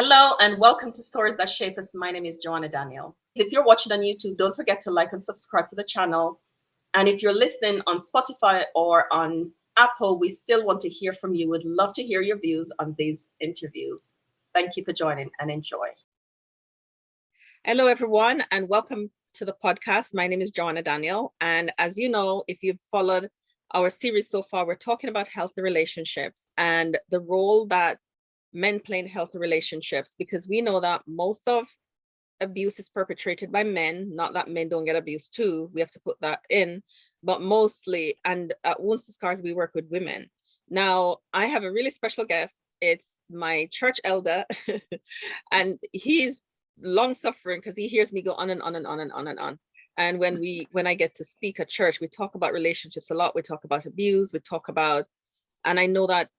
Hello and welcome to Stories That Shape Us. My name is Joanna Daniel. If you're watching on YouTube, don't forget to like and subscribe to the channel. And if you're listening on Spotify or on Apple, we still want to hear from you. We'd love to hear your views on these interviews. Thank you for joining and enjoy. Hello, everyone, and welcome to the podcast. My name is Joanna Daniel. And as you know, if you've followed our series so far, we're talking about healthy relationships and the role that men play in healthy relationships, because we know that most of abuse is perpetrated by men. Not that men don't get abused too, we have to put that in, but mostly, and at Wounds Scars, we work with women. Now, I have a really special guest. It's my church elder, and he's long suffering because he hears me go on and on and on and on and on. And when I get to speak at church, we talk about relationships a lot. We talk about abuse, we talk about, and I know that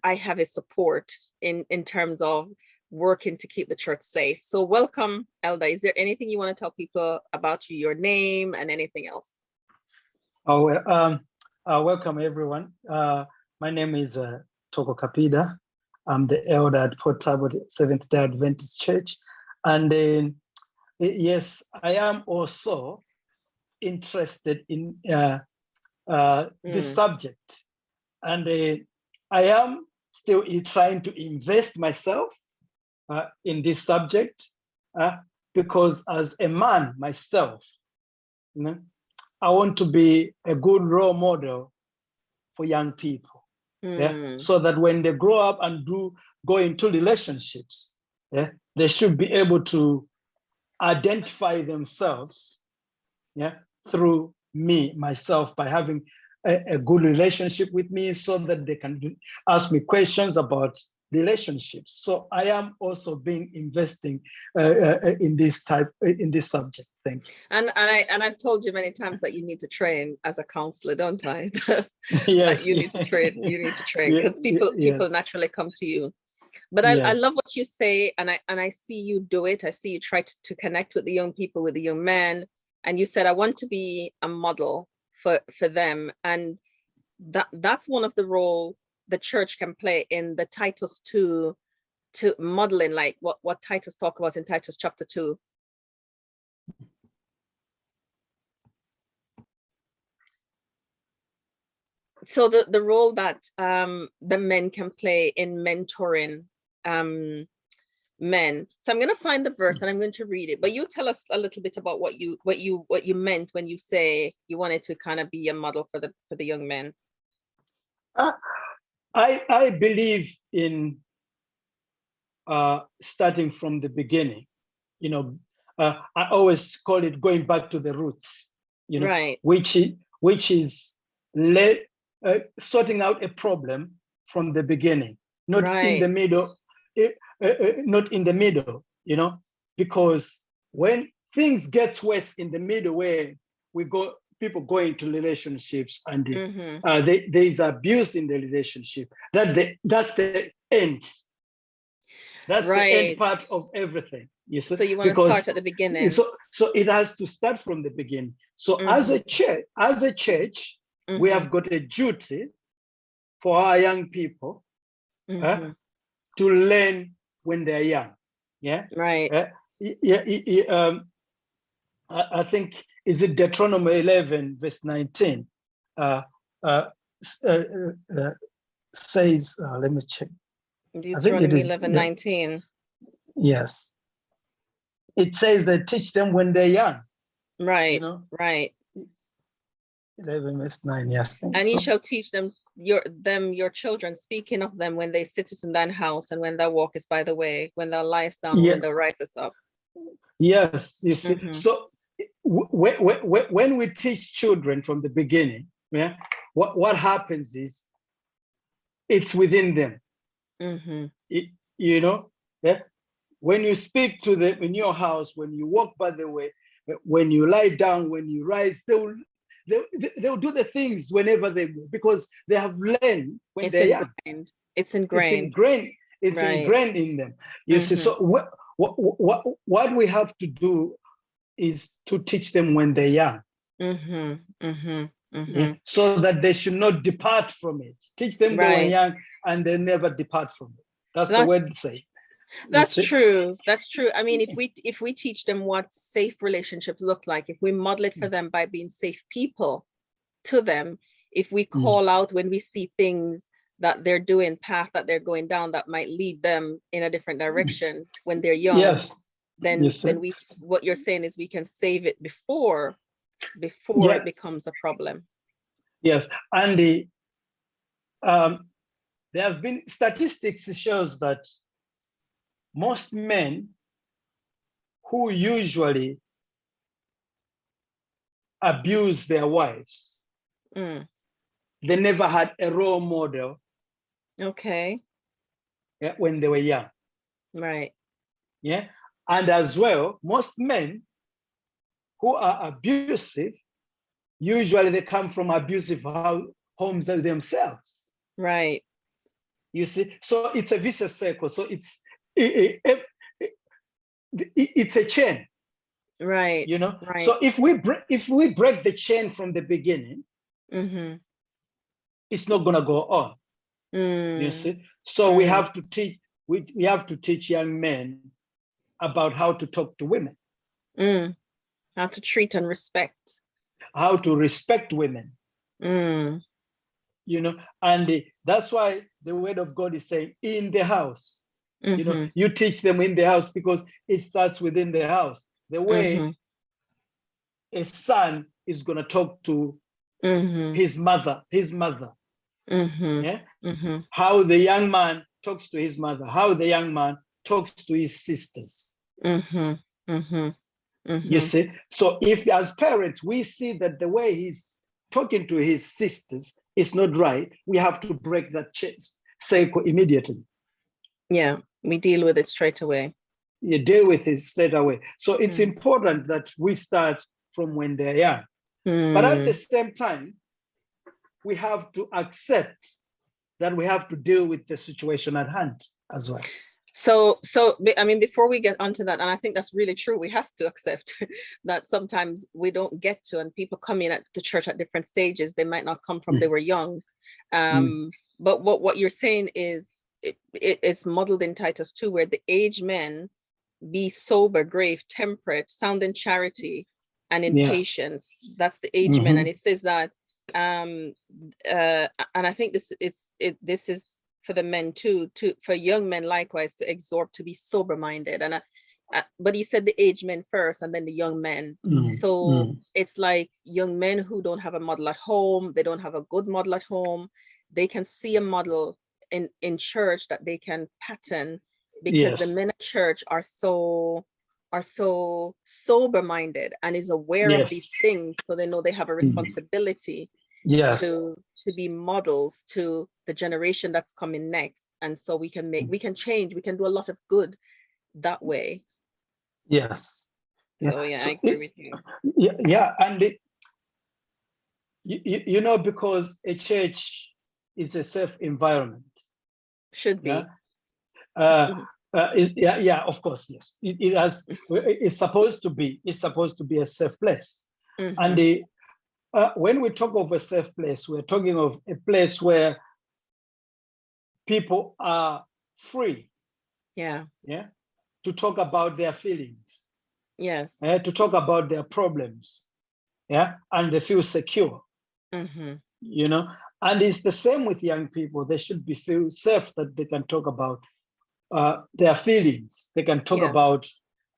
I have his support in terms of working to keep the church safe. So welcome, Elder. Is there anything you want to tell people about you, your name and anything else? Welcome everyone. My name is Tee Kapida. I'm the elder at Port Talbot Seventh-day Adventist Church. And yes, I am also interested in this subject. And I am still trying to invest myself in this subject because as a man myself, I want to be a good role model for young people, so that when they grow up and go into relationships, they should be able to identify themselves through me, myself, by having a good relationship with me, so that they can ask me questions about relationships. So I am also investing in this subject. Thank you. And I've told you many times that you need to train as a counselor, don't I? Yes, you need to train. You need to train because people naturally come to you. But I love what you say, and I see you do it. I see you try to connect with the young people, with the young men, and you said, I want to be a model for them, and that's one of the role the church can play in the Titus 2 to modeling, like what Titus talk about in Titus chapter 2. So the role that the men can play in mentoring men. So I'm going to find the verse and I'm going to read it, but you tell us a little bit about what you meant when you say you wanted to kind of be a model for the young men. I believe in starting from the beginning. I always call it going back to the roots, right, which is sorting out a problem from the beginning, not in the middle. Not in the middle, because when things get worse in the middle, where people go into relationships and there is abuse in the relationship, that's the end. That's the end part of everything. You see? So you want to start at the beginning. So it has to start from the beginning. So as a church, we have got a duty for our young people to learn when they're young. Right. I think, is it Deuteronomy 11 verse 19 says, let me check. Deuteronomy 11:19. Yes. It says that teach them when they're young. Right. Right. 11 verse 9, yes. And you shall teach them your children, speaking of them when they sit in thine house, and when thou walkest by the way, when thou liest down, when thou risest up. Yes, you see. So when we teach children from the beginning, what happens is it's within them. When you speak to them in your house, when you walk by the way, when you lie down, when you rise, they'll do the things whenever they go, because they have learned when they're young. It's ingrained. It's ingrained in them. You see, so what we have to do is to teach them when they're young, so that they should not depart from it. Teach them when they're young, and they never depart from it. That's the word to say. That's true. That's true. I mean, if we teach them what safe relationships look like, if we model it for them by being safe people to them, if we call out when we see things that they're doing, path that they're going down that might lead them in a different direction when they're young, yes, then we, what you're saying is we can save it before it becomes a problem. Yes, and there have been statistics shows that most men who usually abuse their wives, they never had a role model. Okay. When they were young. Right. Yeah. And as well, most men who are abusive, usually they come from abusive homes themselves. Right. You see, so it's a vicious circle. So it's a chain. Right. You know. Right. So if we break the chain from the beginning, it's not gonna go on. You see. So we have to teach. We have to teach young men about how to talk to women. How to treat and respect. How to respect women. You know, and that's why the word of God is saying in the house. You know, you teach them in the house because it starts within the house. The way a son is going to talk to his mother. Yeah. How the young man talks to his mother, how the young man talks to his sisters. You see, so if as parents we see that the way he's talking to his sisters is not right, we have to break that cycle immediately. Yeah, we deal with it straight away. You deal with it straight away. So it's important that we start from when they're young. But at the same time, we have to accept that we have to deal with the situation at hand as well. So I mean, before we get onto that, and I think that's really true, we have to accept that sometimes we don't get to, and people come in at the church at different stages. They might not come from they were young. But what you're saying is it's modeled in Titus 2, where the aged men be sober, grave, temperate, sound in charity, and in patience. That's the aged men. And it says that, and I think this is for the men too, for young men likewise, to exhort to be sober-minded. And but he said the aged men first and then the young men. So it's like young men who don't have a model at home, they don't have a good model at home, they can see a model in church that they can pattern, because the men at church are so sober-minded and is aware of these things, so they know they have a responsibility to be models to the generation that's coming next. And so we can change, we can do a lot of good that way. Yes. So I agree with you. Yeah, and you know, because a church is a safe environment. Should be. Of course, yes. It's supposed to be a safe place. And when we talk of a safe place, we're talking of a place where people are free. To talk about their feelings. To talk about their problems. And they feel secure. You know, and it's the same with young people. They should feel safe that they can talk about their feelings. They can talk about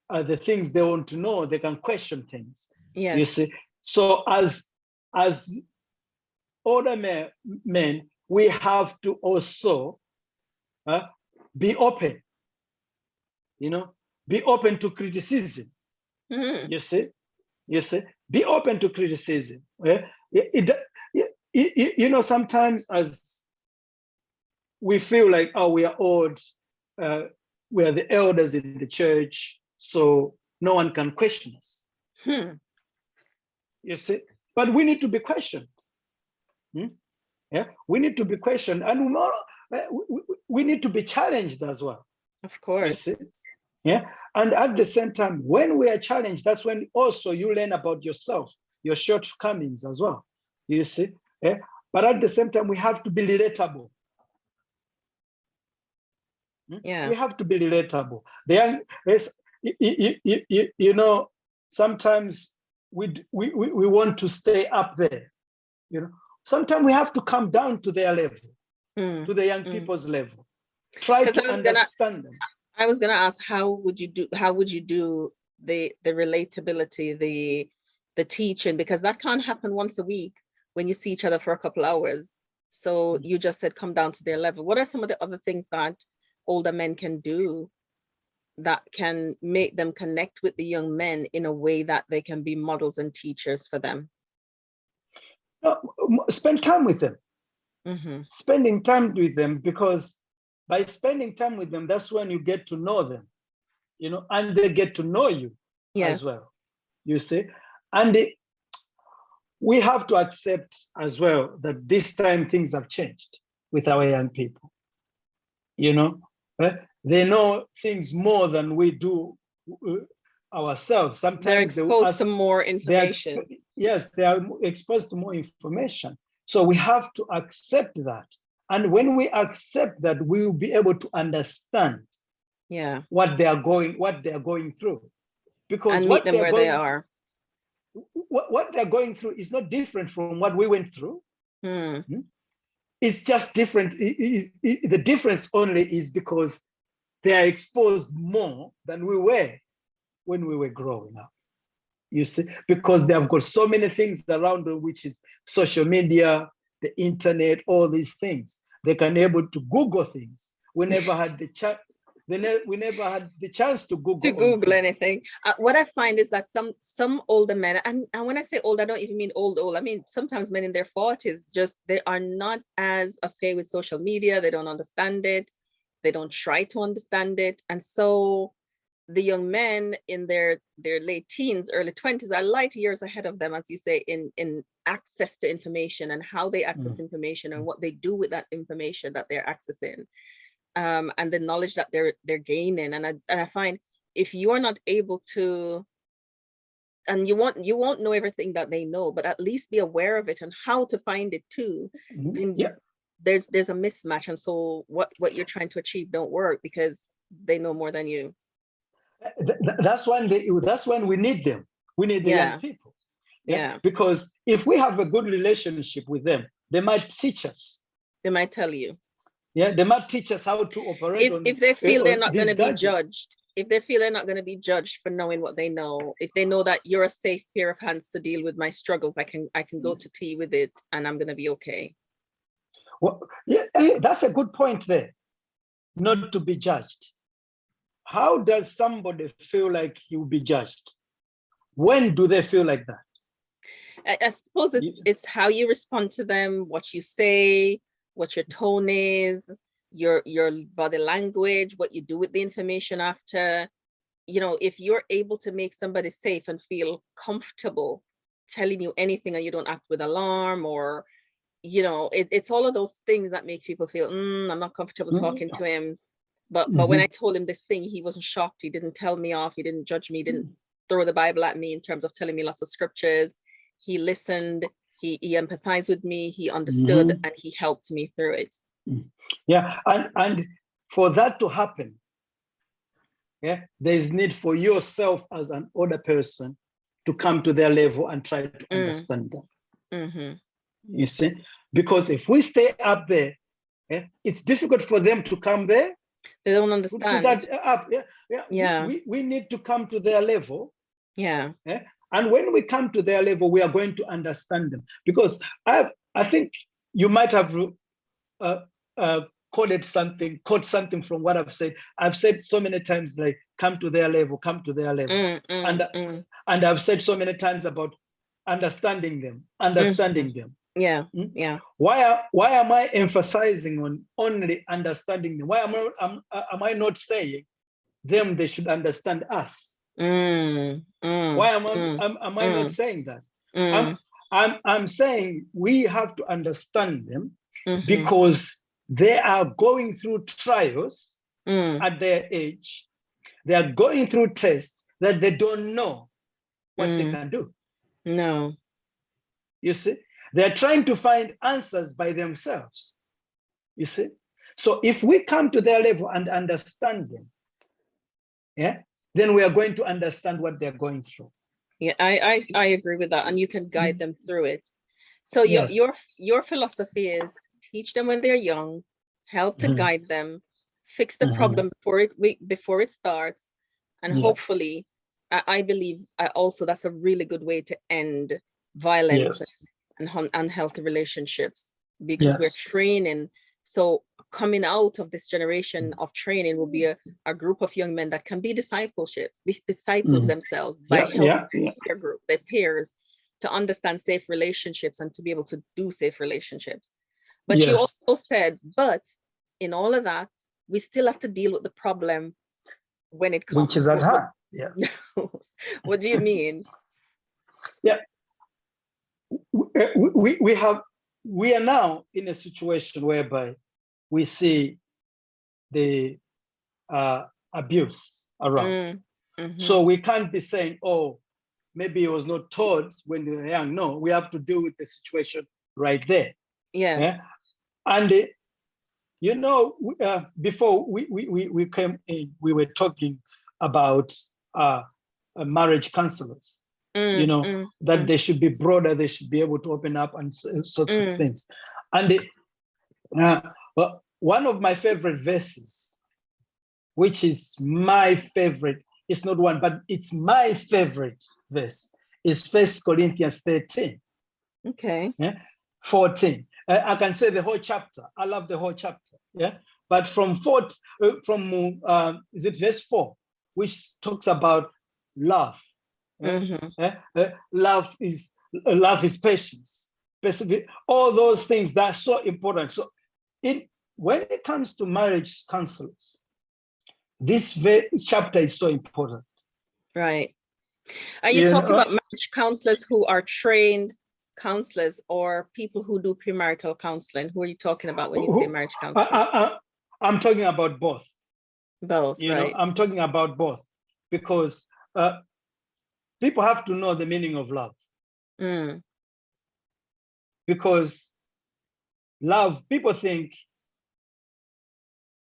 the things they want to know. They can question things. You see, so as older men, we have to also be open. You know, be open to criticism. You see, be open to criticism. You know, sometimes as we feel like, oh, we are old, we are the elders in the church, so no one can question us. You see, but we need to be questioned. We need to be questioned, and we need to be challenged as well. Of course. You see? And at the same time, when we are challenged, that's when also you learn about yourself, your shortcomings as well. You see, but at the same time, we have to be relatable. Yeah. We have to be relatable. You know, sometimes we want to stay up there. You know, sometimes we have to come down to their level, to the young people's level. Try to understand them. I was gonna ask, how would you do the relatability, the teaching, because that can't happen once a week when you see each other for a couple hours. So you just said come down to their level. What are some of the other things that older men can do that can make them connect with the young men in a way that they can be models and teachers for them? Spend time with them. Spending time with them, because by spending time with them, that's when you get to know them, you know, and they get to know you as well, you see. And we have to accept as well that this time things have changed with our young people, you know. They know things more than we do ourselves. Sometimes they're exposed to more information. Yes, they are exposed to more information. So we have to accept that. And when we accept that, we will be able to understand what they are going through. Because and meet them where they are. What they're going through is not different from what we went through. It's just different. The difference only is because they are exposed more than we were when we were growing up. You see, because they have got so many things around them, which is social media, the internet, all these things. They can able to Google things. We never had the chance. We never had the chance to Google anything. What I find is that some older men, and when I say old, I don't even mean old. I mean sometimes men in their 40s, just they are not as affair with social media. They don't understand it. They don't try to understand it, and so the young men in their late teens, early 20s are light years ahead of them, as you say, in access to information and how they access information and what they do with that information that they're accessing, and the knowledge that they're gaining. And I find if you are not able to, and you won't know everything that they know, but at least be aware of it and how to find it too. There's a mismatch, and so what you're trying to achieve don't work because they know more than you. That's when we need them. We need the young people. Because if we have a good relationship with them, they might teach us. They might tell you. They might teach us how to operate. If they feel they're not going to be judged, if they feel they're not going to be judged for knowing what they know, if they know that you're a safe pair of hands to deal with my struggles, I can go to Tee with it and I'm going to be okay. Well, that's a good point there. Not to be judged. How does somebody feel like he will be judged? When do they feel like that? I suppose it's how you respond to them, what you say, what your tone is, your body language, what you do with the information after. You know, if you're able to make somebody safe and feel comfortable telling you anything and you don't act with alarm, or, you know, it's all of those things that make people feel, I'm not comfortable talking to him. But when I told him this thing, he wasn't shocked. He didn't tell me off. He didn't judge me. He didn't throw the Bible at me in terms of telling me lots of scriptures. He listened. He empathized with me. He understood, and he helped me through it. Yeah, and for that to happen, there is need for yourself as an older person to come to their level and try to understand them. You see, because if we stay up there, it's difficult for them to come there. They don't understand. To that up, we need to come to their level. And when we come to their level, we are going to understand them. Because I think you might have caught something from what I've said. I've said so many times, like, come to their level, come to their level. And I've said so many times about understanding them. Why am I emphasizing on only understanding them? Why am I not saying them they should understand us? Why am I not saying that? I'm saying we have to understand them because they are going through trials at their age. They are going through tests that they don't know what they can do. No. You see? They're trying to find answers by themselves. You see? So if we come to their level and understand them, yeah, then we are going to understand what they're going through. Yeah, I agree with that, and you can guide them through it. So Yes. your philosophy is teach them when they're young, help to guide them, fix the problem before it starts, and hopefully, I believe also that's a really good way to end violence and unhealthy relationships, because we're training. So coming out of this generation of training will be a group of young men that can be disciples themselves by helping their group, their peers, to understand safe relationships and to be able to do safe relationships. But you also said, but in all of that, we still have to deal with the problem when it comes. Which is at hand. Yeah. What do you mean? Yeah. We are now in a situation whereby we see the abuse around. So we can't be saying, oh, maybe it was not told when they were young. No, we have to deal with the situation right there. Yes. Yeah. And before we came in, we were talking about marriage counselors. That they should be broader, they should be able to open up and sorts of things. And one of my favorite verses, which is my favorite, it's not one, but it's my favorite verse, is 1 Corinthians 13. Okay. 14. I can say the whole chapter. I love the whole chapter. Yeah. But from is it verse 4, which talks about love. Love is patience. All those things that are so important. So when it comes to marriage counselors, this chapter is so important. Right. Are you talking about marriage counselors who are trained counselors or people who do premarital counseling? Who are you talking about when you say marriage counselors? I'm talking about both. Both, right. I'm talking about both because people have to know the meaning of love. Because love, people think,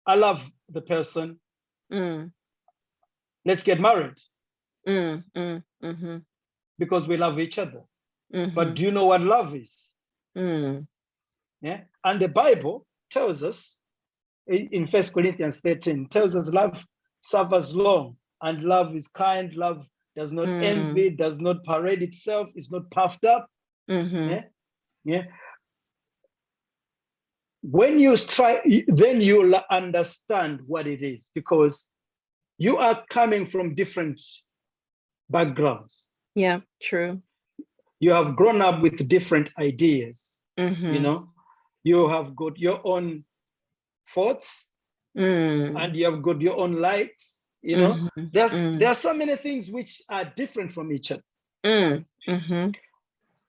I love the person, let's get married. Because we love each other. But do you know what love is? Yeah. And the Bible tells us in 1 Corinthians 13, tells us love suffers long, and love is kind, love does not envy, does not parade itself, is not puffed up. Yeah. When you try, then you'll understand what it is, because you are coming from different backgrounds. Yeah, true. You have grown up with different ideas. You have got your own thoughts, and you have got your own likes. There are so many things which are different from each other.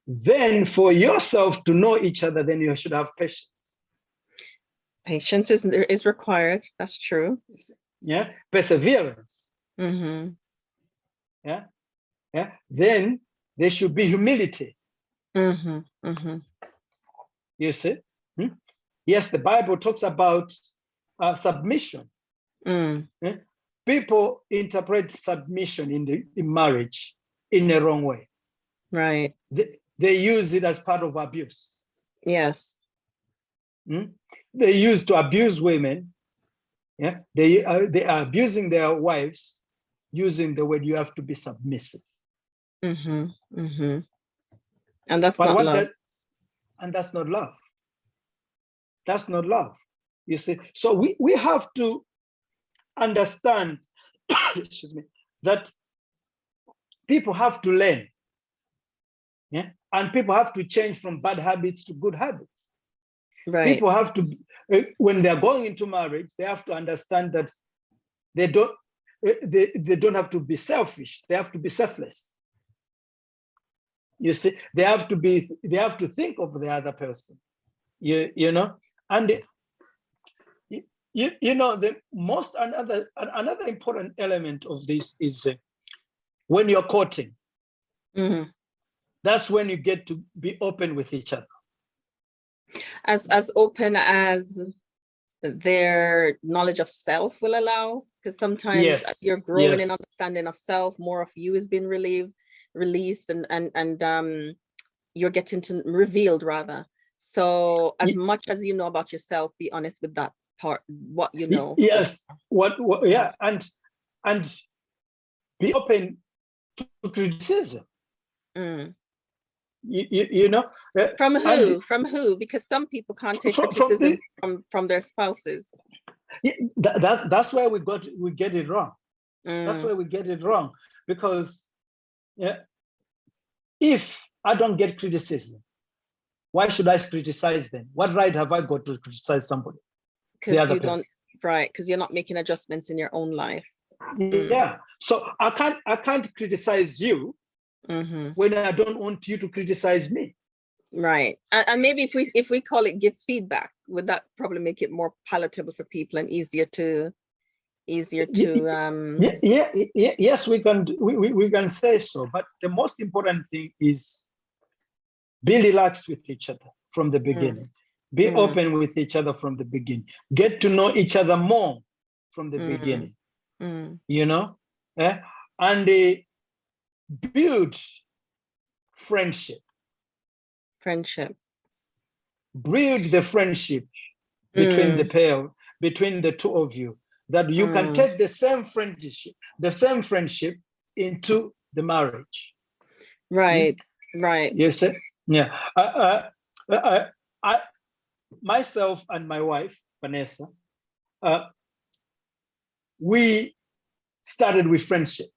Then for yourself to know each other, then you should have patience. Patience is required. That's true. Yeah. Perseverance. Yeah. Then there should be humility. You see? Yes, the Bible talks about submission. People interpret submission in marriage in the wrong way. Right. They use it as part of abuse. Yes. They use to abuse women. Yeah, they are abusing their wives using the word you have to be submissive. And that's not love. And that's not love. That's not love. You see, so we have to understand, excuse me, that people have to learn. Yeah, and people have to change from bad habits to good habits. Right. People have to, when they're going into marriage, they have to understand that they don't have to be selfish. They have to be selfless. You see, they have to think of the other person. You know, and the most another important element of this is when you're courting. That's when you get to be open with each other. As open as their knowledge of self will allow, because sometimes you're growing in understanding of self, more of you is being released, and you're getting to revealed rather. So as much as you know about yourself, be honest with that part, what you know. Yes, yeah, and be open to criticism. You know, from who? Because some people can't take criticism from their spouses. Yeah, that's where we get it wrong. That's where we get it wrong, because if I don't get criticism, why should I criticize them? What right have I got to criticize somebody? Because you don't, right? Because you're not making adjustments in your own life. Yeah. So I can't criticize you when I don't want you to criticize me. Right. And maybe if we call it give feedback, would that probably make it more palatable for people and easier to yes, we can say so, but the most important thing is be relaxed with each other from the beginning. Be open with each other from the beginning. Get to know each other more from the beginning. You know, and build friendship. Build the friendship between the pair, between the two of you, that you can take the same friendship into the marriage. Right. Yes, yeah. I myself and my wife Vanessa, we started with friendship.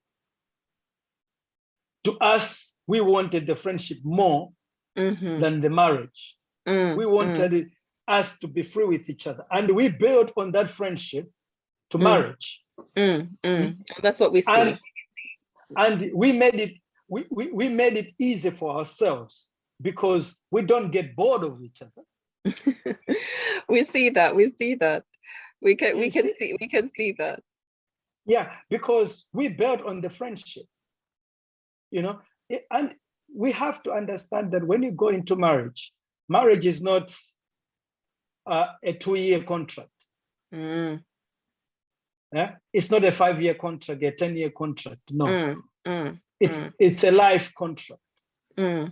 To us, we wanted the friendship more than the marriage. We wanted us to be free with each other, and we built on that friendship to marriage. That's what we see. And we made it. We made it easy for ourselves because we don't get bored of each other. We see that. We can see that. Yeah, because we built on the friendship. You know, and we have to understand that when you go into marriage is not a 2-year contract. It's not a 5-year contract, a 10-year contract. No, it's a life contract. So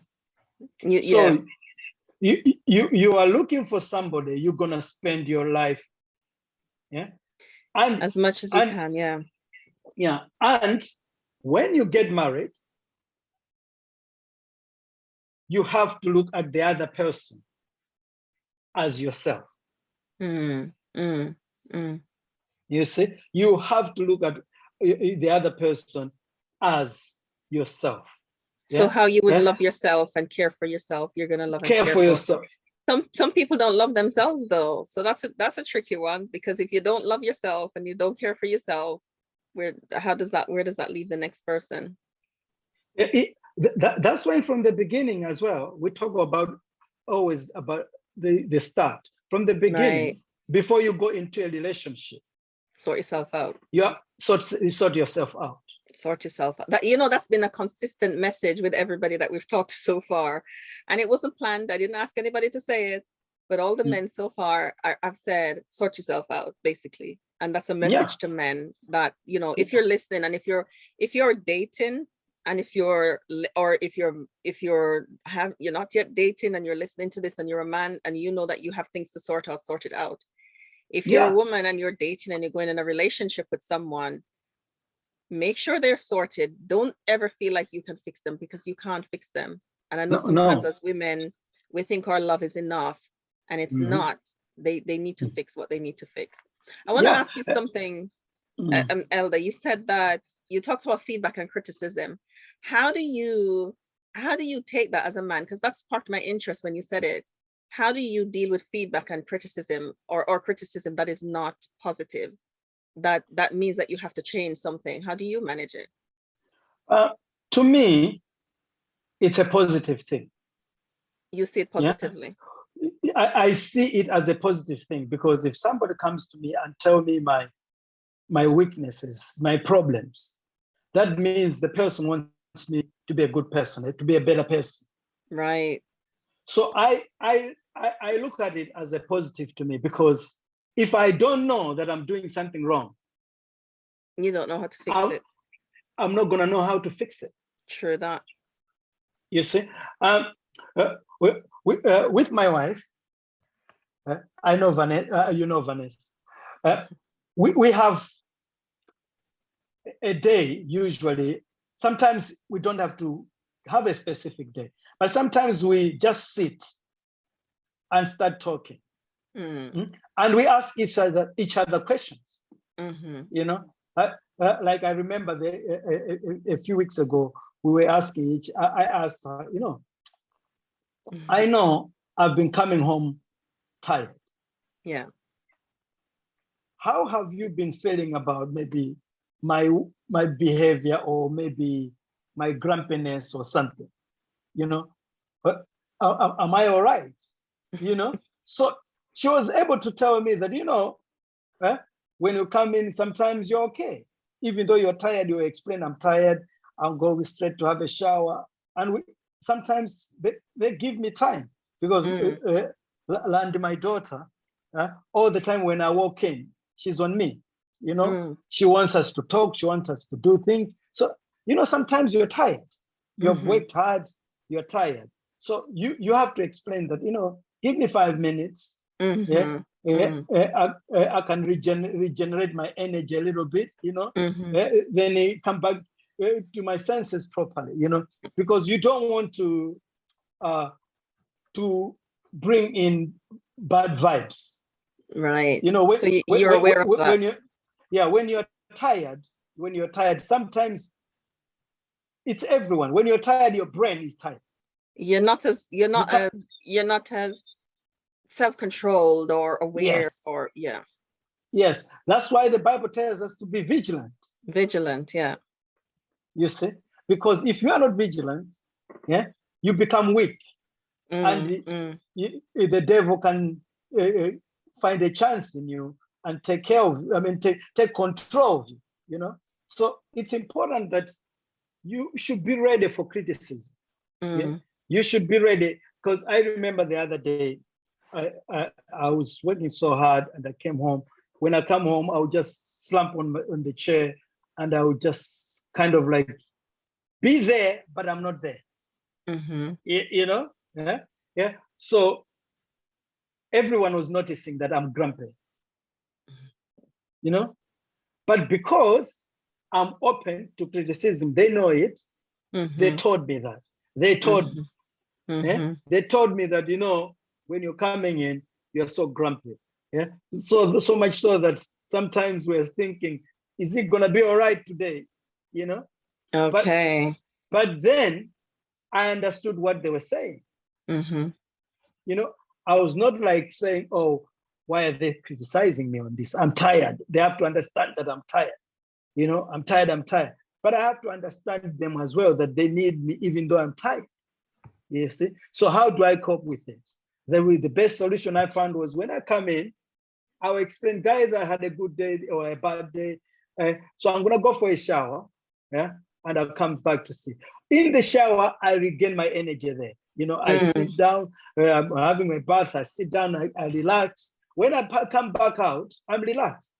you are looking for somebody you're gonna spend your life, and as much as you can, and when you get married, you have to look at the other person as yourself. You see, you have to look at the other person as yourself. So how you would love yourself and care for yourself, you're gonna love and care for yourself. Some people don't love themselves though, so that's a tricky one, because if you don't love yourself and you don't care for yourself, where does that leave the next person? That's why from the beginning as well, we talk always about the start. From the beginning, before you go into a relationship, sort yourself out. Sort yourself out. Sort yourself out. That's been a consistent message with everybody that we've talked to so far. And it wasn't planned. I didn't ask anybody to say it, but all the men so far I've said, sort yourself out, basically. And that's a message to men that, if you're listening, and if you're dating, and if you're not yet dating and you're listening to this and you're a man and you know that you have things to sort it out. If you're a woman and you're dating and you're going in a relationship with someone, make sure they're sorted. Don't ever feel like you can fix them, because you can't fix them. And I know sometimes as women, we think our love is enough, and it's not. They need to fix what they need to fix. I want to ask you something, Elder. You said that you talked about feedback and criticism. How do you take that as a man? Because that's part of my interest when you said it. How do you deal with feedback and criticism, or criticism that is not positive? That means that you have to change something. How do you manage it? To me, it's a positive thing. You see it positively? Yeah? I see it as a positive thing, because if somebody comes to me and tell me my weaknesses, my problems, that means the person wants me to be a good person, to be a better person. Right. So I look at it as a positive to me, because if I don't know that I'm doing something wrong, you don't know how to fix it. I'm not going to know how to fix it. True that. You see, with my wife, I know Vanessa, you know Vanessa. We have a day usually. Sometimes we don't have to have a specific day, but sometimes we just sit and start talking. And we ask each other questions. You know, like I remember a few weeks ago, we were asking I asked her, you know, I know I've been coming home tired. Yeah. How have you been feeling about maybe my behavior or maybe my grumpiness or something? You know, am I all right? You know, so she was able to tell me that, you know, when you come in, sometimes you're okay. Even though you're tired, you explain, I'm tired, I'll go straight to have a shower. And sometimes they give me time because Landy, my daughter, all the time when I walk in, she's on me. You know, she wants us to talk, she wants us to do things. So, you know, sometimes you're tired. You've worked hard, you're tired. So you have to explain that, you know, give me 5 minutes. I can regenerate my energy a little bit, you know, then I come back to my senses properly, you know, because you don't want to bring in bad vibes. Right. You know, so you're aware of that. When you're tired, sometimes it's everyone. When you're tired, your brain is tired. You're not as self-controlled or aware. Yes. Or Yes, that's why the Bible tells us to be vigilant. Vigilant, yeah. You see, because if you are not vigilant, you become weak, and the devil can find a chance in you and take care of you. I mean, take control of you. You know, so it's important that you should be ready for criticism. You should be ready, because I remember the other day, I was working so hard and I came home. When I come home, I would just slump on the chair and I would just kind of like be there, but I'm not there. You know? Yeah. So everyone was noticing that I'm grumpy, you know? But because I'm open to criticism, they know it. They told me that. They told me that, you know, when you're coming in, you're so grumpy. Yeah. So much so that sometimes we're thinking, is it gonna be all right today? You know? Okay. But then I understood what they were saying. You know, I was not like saying, oh, why are they criticizing me on this? I'm tired. They have to understand that I'm tired. You know, I'm tired. But I have to understand them as well, that they need me even though I'm tired. You see? So how do I cope with it? The best solution I found was when I come in, I'll explain, guys, I had a good day or a bad day. So I'm gonna go for a shower, and I'll come back to see. In the shower, I regain my energy there. You know, I sit down, I'm having my bath, I sit down, I relax. When I come back out, I'm relaxed.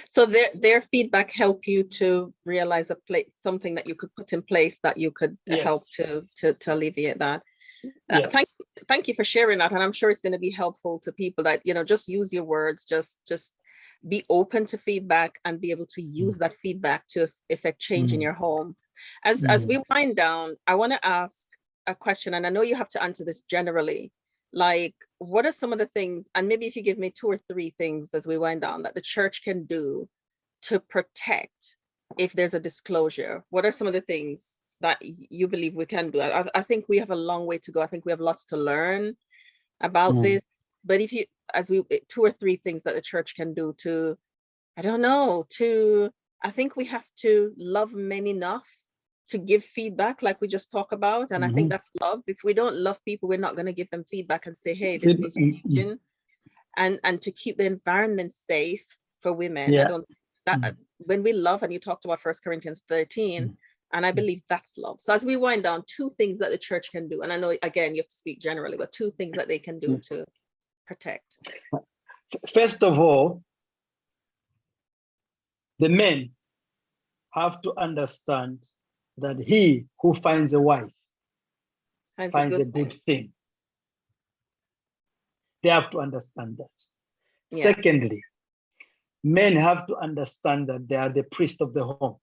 So their feedback help you to realize something that you could put in place that you could help to alleviate that. Yes. Thank you for sharing that, and I'm sure it's going to be helpful to people that, you know, just use your words, just be open to feedback and be able to use that feedback to effect change in your home. As we wind down, I want to ask a question, and I know you have to answer this generally. Like, what are some of the things, and maybe if you give me 2 or 3 things as we wind down, that the church can do to protect if there's a disclosure? What are some of the things that you believe we can do? I think we have a long way to go. I think we have lots to learn about this. But if you, 2 or 3 things that the church can do to, I don't know, I think we have to love men enough to give feedback, like we just talked about. And I think that's love. If we don't love people, we're not going to give them feedback and say, hey, this needs changing. And to keep the environment safe for women. I don't, that when we love, and you talked about 1 Corinthians 13, and I believe that's love. So as we wind down, 2 things that the church can do, and I know, again, you have to speak generally, but 2 things that they can do to protect. First of all, the men have to understand that he who finds a wife finds a good thing. They have to understand that. Yeah. Secondly, men have to understand that they are the priest of the home.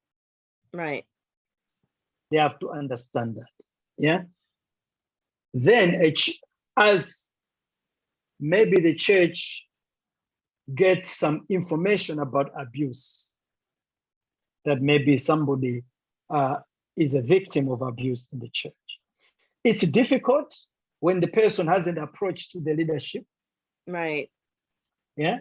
Right. They have to understand that. Yeah. Then, as maybe the church gets some information about abuse, that maybe somebody is a victim of abuse in the church. It's difficult when the person hasn't approached to the leadership. Right. Yeah.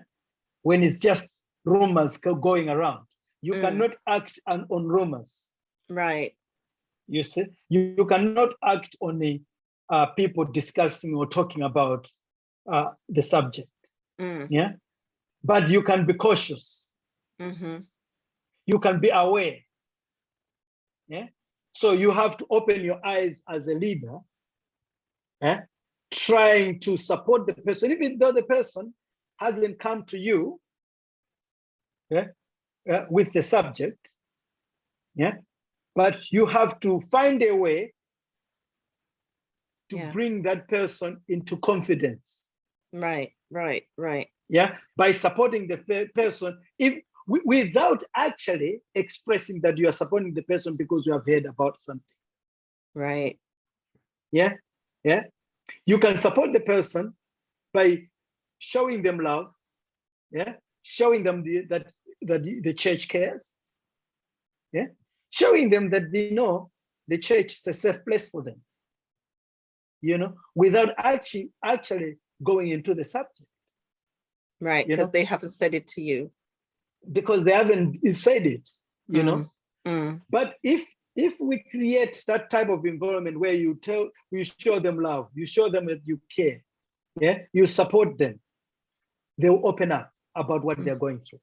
When it's just rumors going around. You cannot act on rumors. Right. You see, you cannot act on the people discussing or talking about the subject. Yeah. But you can be cautious. You can be aware. Yeah. So you have to open your eyes as a leader, trying to support the person, even though the person hasn't come to you with the subject. Yeah. But you have to find a way to bring that person into confidence. Right. Yeah. By supporting the person, without actually expressing that you are supporting the person because you have heard about something. Right. Yeah. Yeah. You can support the person by showing them love. Yeah. Showing them that the church cares. Yeah. Showing them that they know the church is a safe place for them. Without actually going into the subject. Right. Because they haven't said it to you. Because they haven't said it, But if we create that type of environment where you show them love, you show them that you care, yeah, you support them, they'll open up about what they're going through.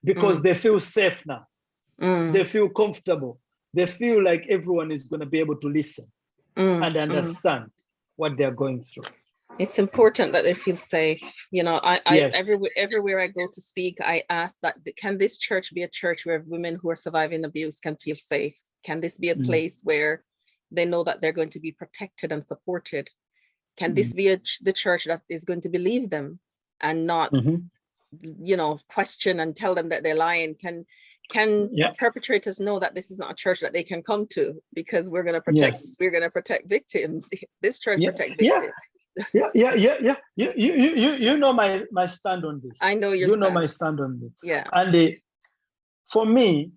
Because they feel safe now. They feel comfortable. They feel like everyone is going to be able to listen and understand what they're going through. It's important that they feel safe. Yes. Everywhere I go to speak, I ask that, can this church be a church where women who are surviving abuse can feel safe? Can this be a place where they know that they're going to be protected and supported? Can this be the church that is going to believe them and not, question and tell them that they're lying? Can perpetrators know that this is not a church that they can come to because we're going to protect? Yes. We're going to protect victims. This church protect victims. Yeah. You know my stand on this. I know you know my stand on this. Yeah. And for me,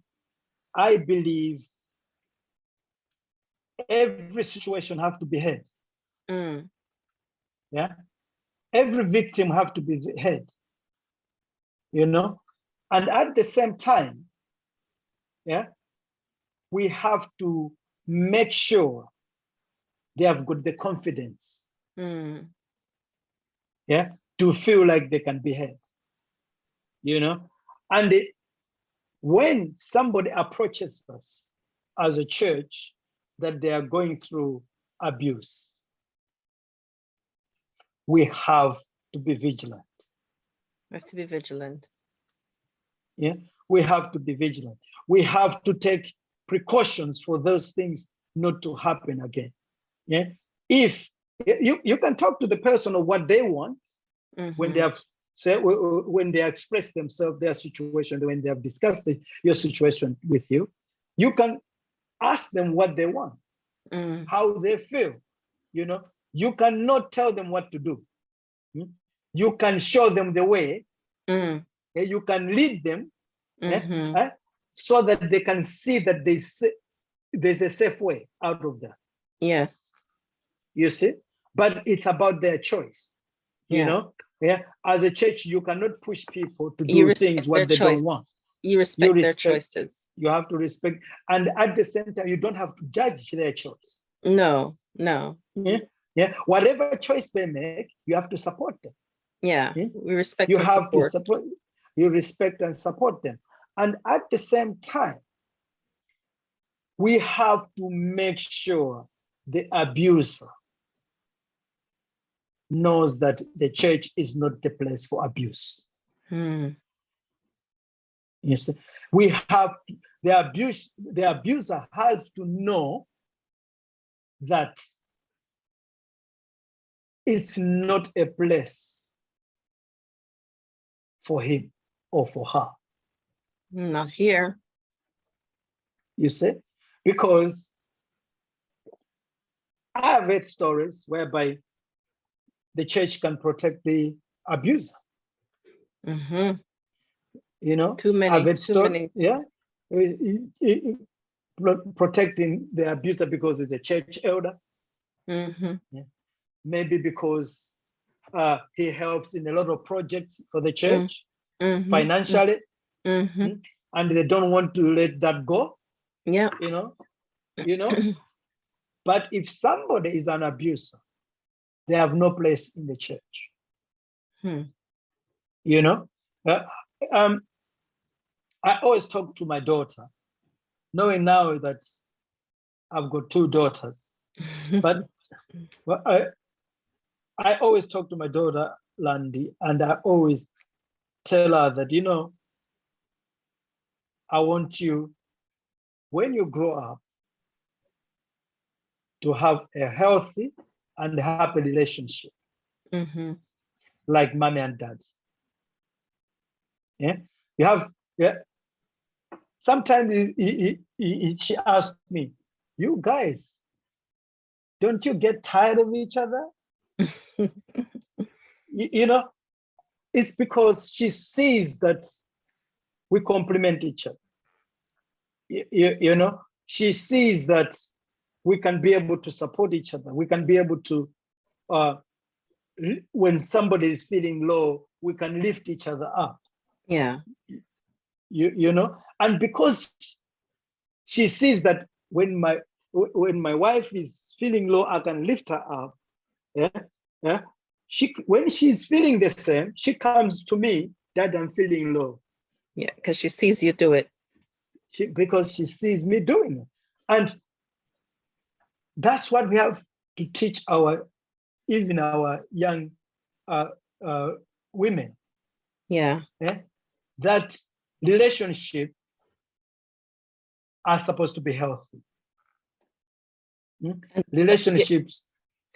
I believe every situation have to be heard. Yeah. Every victim have to be heard. And at the same time, yeah, we have to make sure they have got the confidence. Yeah, to feel like they can be heard. And when somebody approaches us as a church that they are going through abuse, we have to be vigilant. We have to be vigilant. Yeah, we have to be vigilant. We have to take precautions for those things not to happen again. Yeah, if you can talk to the person of what they want when they have when they express themselves, their situation, when they have discussed your situation with you, you can ask them what they want, how they feel. You cannot tell them what to do. You can show them the way. You can lead them so that they can see that there's a safe way out of that. Yes. You see, but it's about their choice. Yeah. As a church, you cannot push people to do things what they don't want. You respect their choices. You have to respect, and at the same time, you don't have to judge their choice. No. Yeah. Whatever choice they make, you have to support them. Yeah. We respect. You have to support. You respect and support them, and at the same time, we have to make sure the abuser knows that the church is not the place for abuse. Mm. You see, we have the abuser has to know that it's not a place for him or for her. Not here. You see, because I have read stories whereby the church can protect the abuser. Mm-hmm. You know, Too many. I've read Too many. yeah, protecting the abuser because it's a church elder. Mm-hmm. Yeah. Maybe because he helps in a lot of projects for the church Mm-hmm. financially, Mm-hmm. and they don't want to let that go. Yeah. You know. But if somebody is an abuser, they have no place in the church. You know, I always talk to my daughter, knowing now that I've got 2 daughters, but I always talk to my daughter, Landy, and I always tell her that, you know, I want you, when you grow up, to have a healthy and happy relationship, like mommy and dad. Yeah, you have. Yeah. Sometimes she asked me, "You guys, don't you get tired of each other?" You know, it's because she sees that we complement each other. You know, she sees that we can be able to support each other. We can be able to, when somebody is feeling low, we can lift each other up. Yeah. You know, and because she sees that when my wife is feeling low, I can lift her up. Yeah. When she's feeling the same, she comes to me, Dad, I'm feeling low. Yeah, because she sees you do it. Because she sees me doing it. And that's what we have to teach even our young women. Yeah. That relationship are supposed to be healthy. Relationships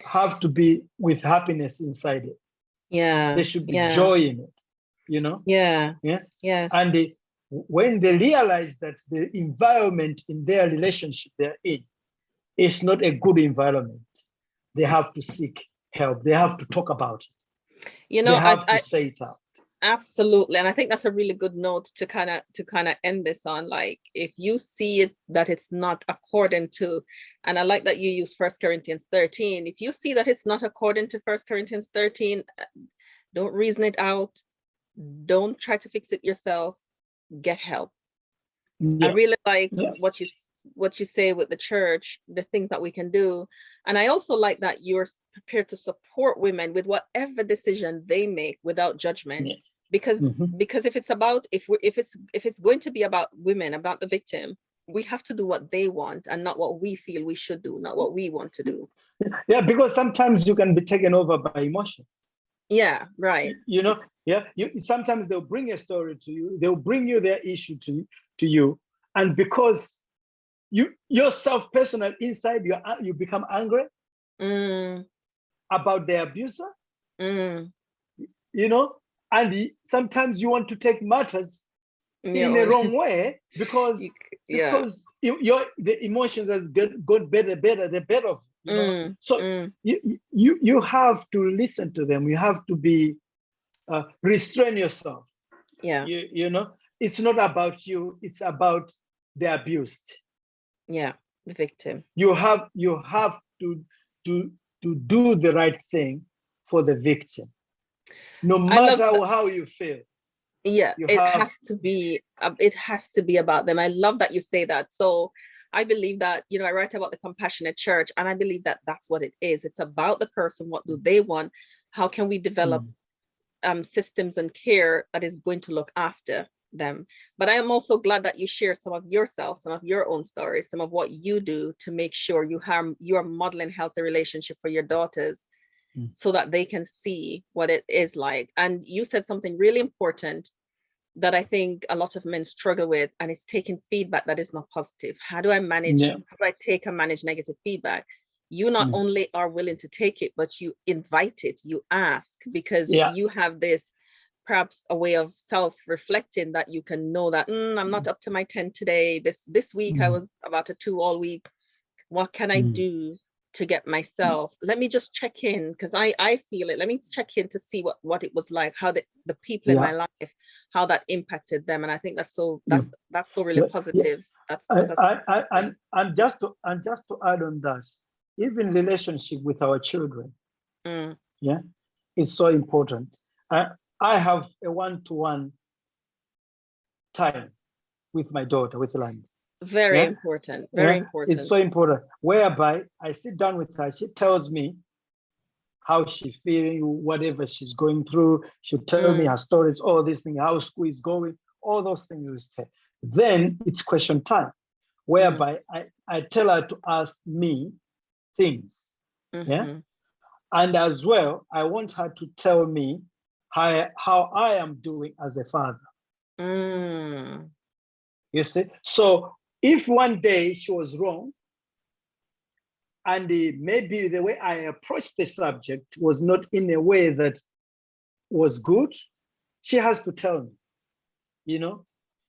have to be with happiness inside it. Yeah. There should be joy in it, you know? Yeah. Yes. And when they realize that the environment in their relationship they're in is not a good environment, they have to seek help. They have to talk about it. You know, they have to say it out. Absolutely. And I think that's a really good note to kind of end this on. Like, if you see it that it's not according to, and I like that you use 1 Corinthians 13. If you see that it's not according to 1 Corinthians 13, don't reason it out. Don't try to fix it yourself. Get help. I really like what you say with the church, the things that we can do. And I also like that you're prepared to support women with whatever decision they make without judgment. Because if it's about, if it's going to be about women, about the victim, we have to do what they want and not what we feel we should do, not what we want to do. Yeah, because sometimes you can be taken over by emotions. Yeah, right. You know, sometimes they'll bring a story to you, they'll bring you their issue to you, and because you yourself personal inside you become angry about the abuser. You know, and sometimes you want to take matters in the wrong way because the emotions has got better the better. You know? So you have to listen to them. You have to be restrain yourself. Yeah. You know, it's not about you, it's about the abused. Yeah, the victim. You have to do the right thing for the victim, no matter how you feel. Yeah, it has to be about them. I love that you say that. So I believe that, you know, I write about the compassionate church, and I believe that that's what it is. It's about the person. What do they want? How can we develop systems and care that is going to look after them? But I am also glad that you share some of yourself, some of your own stories, some of what you do to make sure you are modeling healthy relationship for your daughters. so that they can see what it is like. And you said something really important that I think a lot of men struggle with, and it's taking feedback that is not positive. How do I manage, how do I take and manage negative feedback? You not only are willing to take it, but you invite it, you ask, because you have this, perhaps a way of self-reflecting that you can know that I'm not up to my 10 today. This week I was about a 2 all week. What can I do to get myself? Let me just check in, because I feel it. Let me check in to see what it was like, how the people in my life, how that impacted them. And I think that's so really positive. And just to add on that, even relationship with our children, is so important. I have a one-to-one time with my daughter, with Land. Very important. Very important. It's so important. Whereby I sit down with her, she tells me how she's feeling, whatever she's going through. She'll tell me her stories, all these things, how school is going, all those things will stay. Then it's question time, whereby I tell her to ask me things. And as well, I want her to tell me how I am doing as a father. You see? So if one day she was wrong, and maybe the way I approached the subject was not in a way that was good, she has to tell me,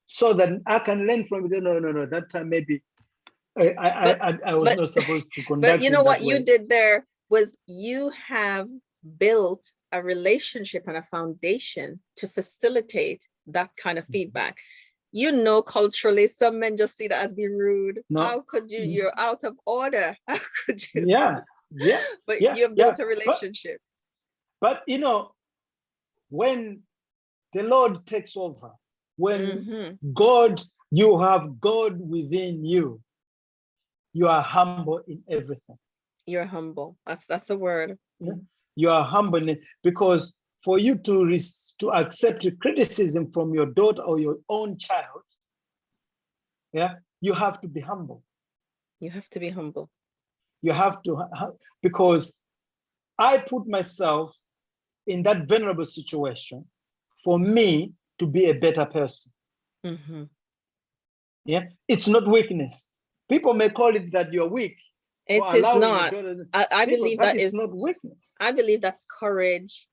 so that I can learn from it. No, that time maybe I was not supposed to conduct. But you know what you did there was you have built a relationship and a foundation to facilitate that kind of feedback. Culturally, some men just see that as being rude. No. How could you? You're out of order. How could you? But you've built a relationship. But when the Lord takes over, when you have God within you, you are humble in everything. You're humble. That's the word. You are humble because for you to accept criticism from your daughter or your own child, you have to be humble. You have to be humble. You have to, because I put myself in that vulnerable situation for me to be a better person. It's not weakness. People may call it that you're weak. It is not. I believe that is not weakness. I believe that's courage.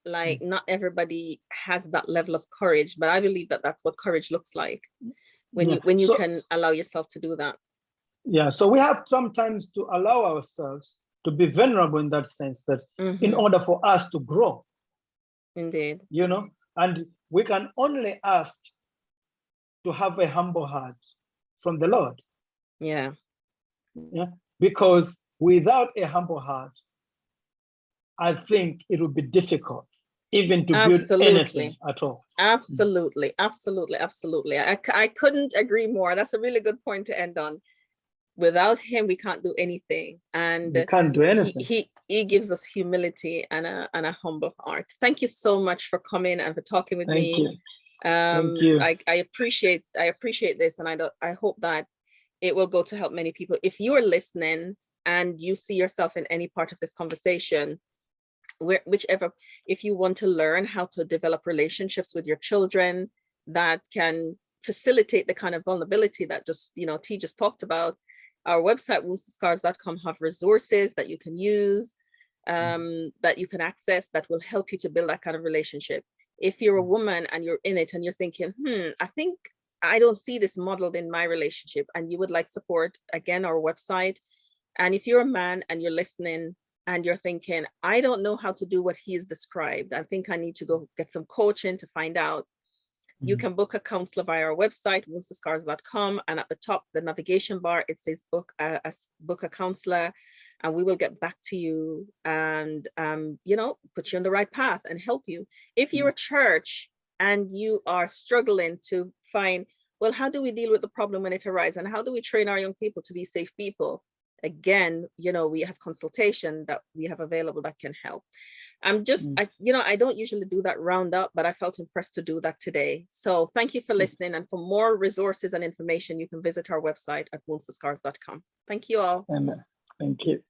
Like not everybody has that level of courage, but I believe that that's what courage looks like when you can allow yourself to do that. So we have sometimes to allow ourselves to be vulnerable in that sense, that in order for us to grow. Indeed. And we can only ask to have a humble heart from the Lord. Because without a humble heart, I think it would be difficult even to build anything at all. Absolutely. I couldn't agree more. That's a really good point to end on. Without him, we can't do anything. And we can't do anything. He gives us humility and a humble heart. Thank you so much for coming and for talking with me. Thank you. I appreciate this, and I hope that it will go to help many people. If you are listening and you see yourself in any part of this conversation, whichever, if you want to learn how to develop relationships with your children that can facilitate the kind of vulnerability that Tee just talked about, our website woundstoscars.com have resources that you can use, that you can access, that will help you to build that kind of relationship. If you're a woman and you're in it and you're thinking, I think I don't see this modeled in my relationship, and you would like support, again, our website. And if you're a man and you're listening and you're thinking, I don't know how to do what he has described, I think I need to go get some coaching to find out, you can book a counselor via our website, woundstoscars.com, and at the top, the navigation bar, it says book a counselor, and we will get back to you and put you on the right path and help you. If you're a church and you are struggling to find, well, how do we deal with the problem when it arises, and how do we train our young people to be safe people? Again, we have consultation that we have available that can help. I'm just, I don't usually do that roundup, but I felt impressed to do that today. So thank you for listening. And for more resources and information, you can visit our website at woundstoscars.com. Thank you all. Amen. Thank you.